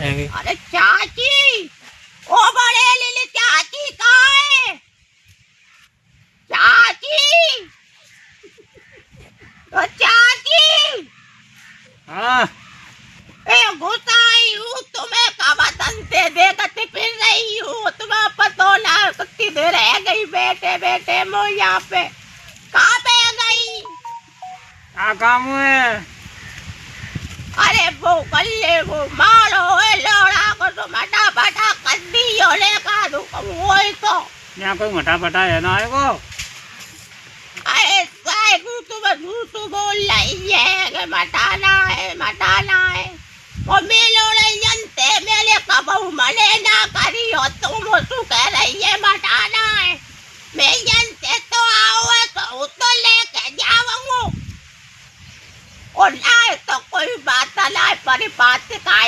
अरे चाची, ओ बड़े लीली चाची कहाँ है? चाची, ओ चाची। हाँ ए गुस्सा आई हूँ तुम्हें, कब से देखती फिर रही हूँ, तुम्हें पता ना कितनी देर रह गई बैठे बैठे मैं यहाँ पे। कहाँ पे गई? क्या काम है? अरे वो गले वो मारो है लोड़ा को तो मटा बटा कर दियो ले का दू वही तो। यहाँ कोई मटा पटा है ना आएगो? अरे साइकू तुम्हें बोल रही है कि मटाना है। और मेलोड़े जनते मेले कबहू मने ना करी हो, तुम तू कह रही है मटाना है। मैं जनते तो आओ तो लेके जाऊंगा, और ना तो कोई बात ना पर बात का